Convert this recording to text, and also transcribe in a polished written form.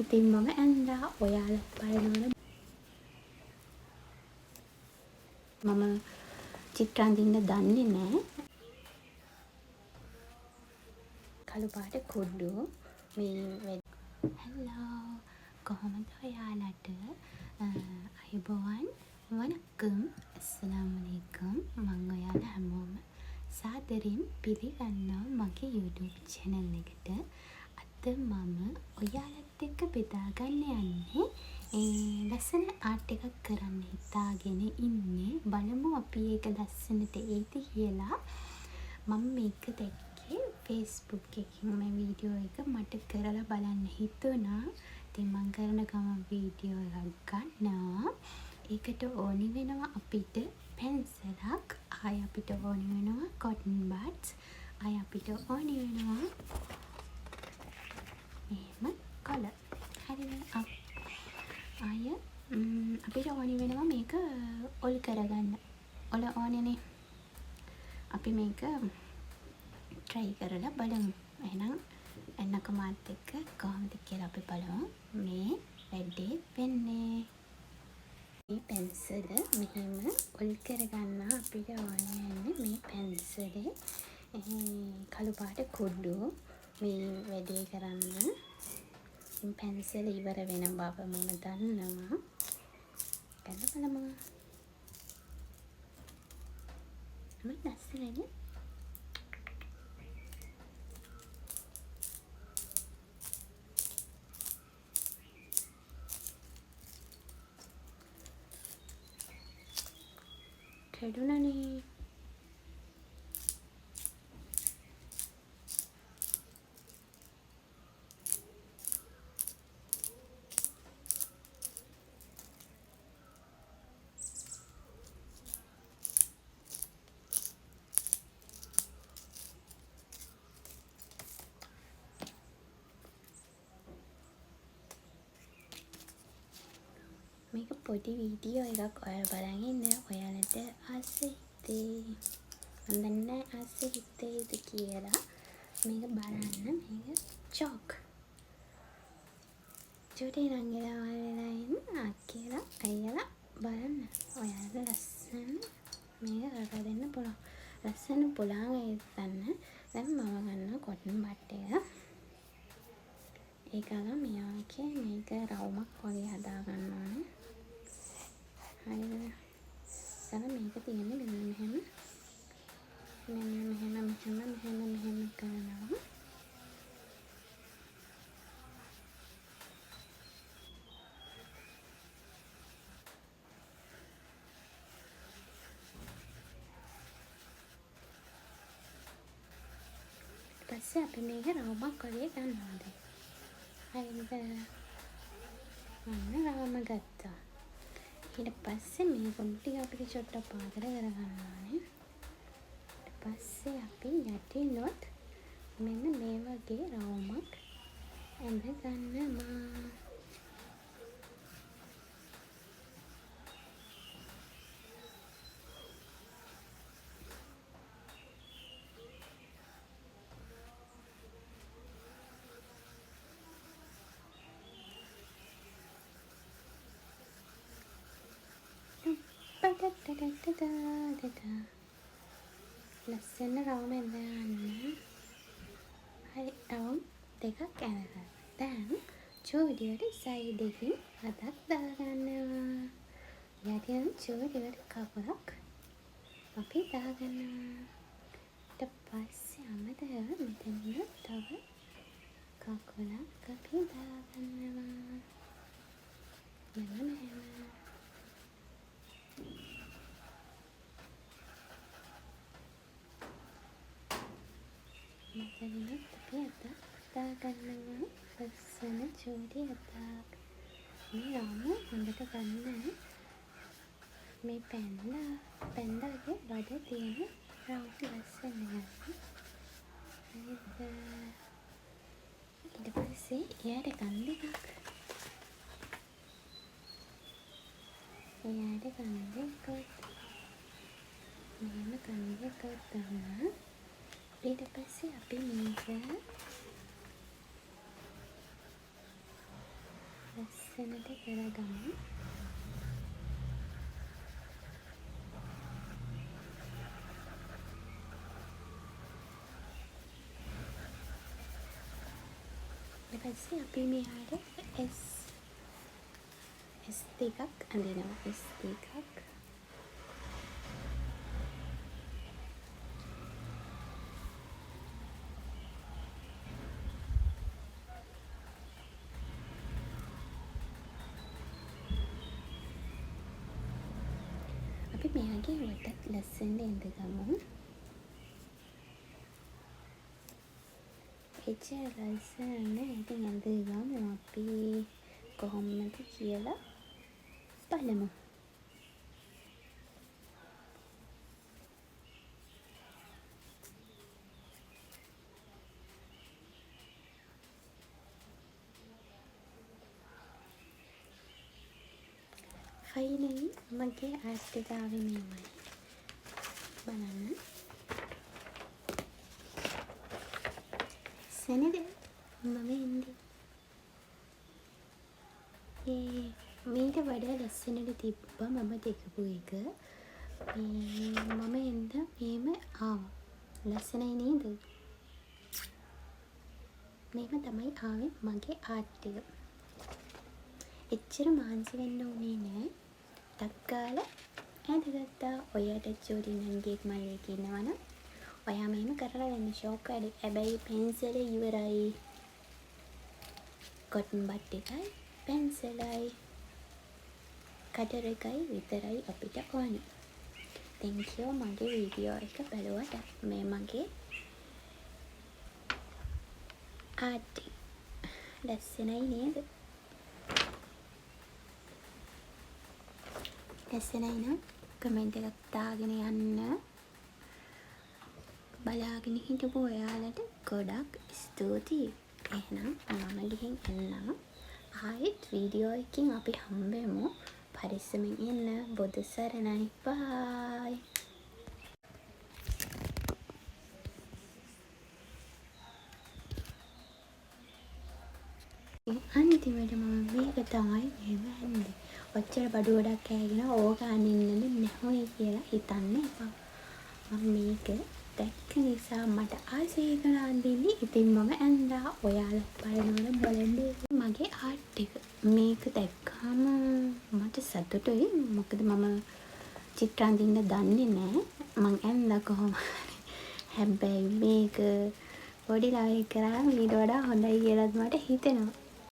ඉතින් මම ඇන්දා ඔයාලත් බලනවනේ. මම චිත්‍ර අඳින්න දන්නේ නැහැ. කළු පාට කුඩු මේ හෙලෝ කොහොමද ඔයාලට අයුබෝවන් වණක්කම් අස්සලාමු අලයිකුම් මම ඔයාලා හැමෝම සාදරයෙන් පිළිගන්නවා මගේ YouTube channel එකට. අද මම ඔයාලත් එක්ක බෙදා ගන්න යන්නේ ලස්සන ආර්ට් එකක් කරන්න හිතාගෙන ඉන්නේ. බලමු අපි ඒක ලස්සනට ඒද කියලා. මම මේක දැක්කේ Facebook එකකින්. මේ වීඩියෝ එක මට කරලා බලන්න හිතුණා. ඉතින් මම කරන ගමන් වීඩියෝ එකක් ගන්නවා. ඒකට ඕනි වෙනවා අපිට පැන්සලක්, ආය අපිට ඕනි වෙනවා cotton buds, ආය අපිට ඕනි වෙනවා මෙහෙම කලර්. හරිද? ආය අපිට ඕනි වෙනවා මේක ඔල් කරගන්න. ඔල ඕනේනේ. අපි මේක try කරලා බලමු. එහෙනම් එන්නක මාත් එක්ක කොහොමද කියලා අපි බලමු මේ වැඩේ වෙන්නේ. මේ පැන්සල මෙහෙම ඔල් කරගන්න අපිට ඕනේ මේ පැන්සලේ කළු පාට කුඩු මේ වැඩේ කරන්න. පැන්සල ඉවර වෙන බව මම දන්නවා. බලමු. මම ලස්සනනේ. කැඩුනනේ. මේක පොඩි වීඩියෝ එකක් ඔයාලා බලන් ඉන්න. ඔයාලට ආසයි හිතේ. මම දන්නේ ආසයි හිතේද කියලා. මේක බලන්න. මේක චොක්. චොටි රංගිලා වලලා ඉන්න කියලා අයියලා බලන්න. ඔයාලා ලස්සන මේක කරලා දෙන්න පුළුවන්. ලස්සන පුළාංග ඉස්සන්න. දැන් මම ගන්න කොටන් බට් එක. ඒක අර මෙයාගේ මේක රවුමක් වගේ හදා ගන්න ඕනේ. හරිද? දැන් මේක තියෙන්නේ මෙන්න මෙහෙම කරනවා. ඊපස්සේ අපි මේක රවුමක් වගේ ගන්නවා. හරිද? මම රවුම ගත්තා. ඊට පස්සේ මේ ගොඩ ටික අපිට චොට්ටක් පාදලා කරගන්න ඕනේ. ඊට පස්සේ අපි යටිනොත් මෙන්න මේ වගේ රවුමක් ඇඳ ගන්නවා. ලස්සන රවුම ඇඳගන්න. හරි රවුම් දෙකක් ඇඳගන්න. දැන් චූඩියට සයිඩ් එකකින් හතක් දාගන්නවා. යටින් චූඩියට කකුලක් අපි දාගන්නවා. ඊට පස්සේ අමතක මෙතන තව කකුලක් අපි දාගන්නවා. මෙන්න මෙහෙම. මෙතනින් අපි අතක් දාගන්නවා. ලස්සන චූඩි අතක්. මේ රවුම හොඳට ගන්න. මේ පැන්දාගේ බඩ තියෙන රවුම් ලස්සන ගන්න. හරිද? ඊට පස්සේ එයාට කන් දෙකක්. එයාට කන් දෙකක්. මෙහෙම කන් දෙකක් ගන්නවා. ඊට පස්සේ අපි මේක ලස්සනට කරගමු. ඊට පස්සේ අපි මෙයාට S දෙකක් අඳිනවා. S දෙකක්. අපි මෙයාගේ වටත් ලස්සනට ඇඳගමු. එච්චර ලස්සන ඉතින් ඇඳගමු අපි කොහොමද කියලා බලමු. ෆයිනලි මගේ ආර්ට් එක ආවේ මෙහෙමයි. බලන්න. සෙනග මම එන්නේ. මීට වඩා ලස්සනට තිබ්බා මම දෙකපු එක. මම එන්න මෙහෙම ආවා. ලස්සනයි නේද? මේක තමයි ආවේ මගේ ආර්ට් එක. එච්චර මහන්සි වෙන්න ඕනේ නෑ. ටක් ගාලා ඇඳගත්තා. ඔයාට චෝඩිනන්ගේ මල්ලේ කියනවනම් ඔයා මෙහෙම කරලා වෙන්න ෂෝක් වැඩි. හැබැයි පෙන්සල ඉවරයි. කොටන් බට් එකයි පෙන්සලයි කටර් එකයි විතරයි අපිට ඕනේ. thank you මගේ වීඩියෝ එක බලුවට. මේ මගේ ආර්ට් ලස්සනයි නේද? ලස්සනයි නම් කමෙන්ට් එකක් දාගෙන යන්න. බලාගෙන හිටපු ඔයාලට ගොඩක් ස්තුතියි. එහෙනම් මම ගිහින් එන්නම්. ආයෙත් වීඩියෝ එකකින් අපි හම්බෙමු. පරිස්සමෙන් ඉන්න. බුදු සරණයි. බයි. අන්තිමට මම මේක තමයි මෙහෙම ඇන්දේ. ඔච්චර බඩු ගොඩක් කෑගෙන ඕක අනින්නද නැහොයි කියලා හිතන්න එපා. මම මේක දැක්ක නිසා මට ආසයි කරලා අඳින්නේ. ඉතින් මම ඇන්දා. ඔයාලා බලනවනම් බලන්න. මගේ ආර්ට් එක මේක දැක්කම මට සතුටුයි. මොකද මම චිත්‍ර අඳින්න දන්නේ නැහැ. මං ඇන්දා කොහොම හරි. හැබැයි මේක පොඩි ළමයි කරාම ඊට වඩා හොඳයි කියලාත් මට හිතෙනවා.